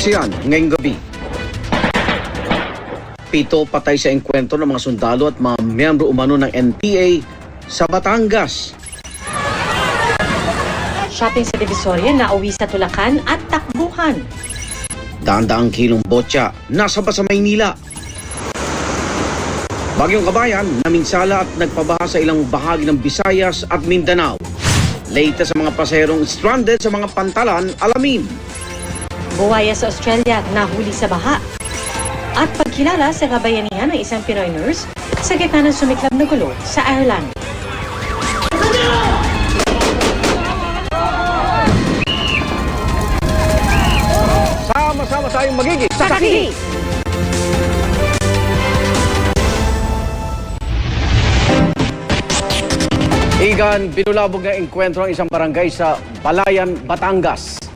ASEAN ngayong gabi. 7 patay sa engkwentro ng mga sundalo at mga miyembro umano ng NPA sa Batangas. Shopping sa Divisoria nauwi sa Tulacan at takbuhan. Daan-daang kilong botya nasaba sa Maynila. Bagyong Kabayan naminsala at nagpabaha sa ilang bahagi ng Visayas at Mindanao. Late sa mga paserong stranded sa mga pantalan, alamin. Buwaya sa Australia nahuli sa baha. At pagkilala sa kabayanihan ng isang Pinoy nurse sa gitna ng sumiklab na gulo sa Ireland. Sama-sama tayong magiging Sakaki! Igan, binulabog na engkwentro ang isang barangay sa Balayan, Batangas.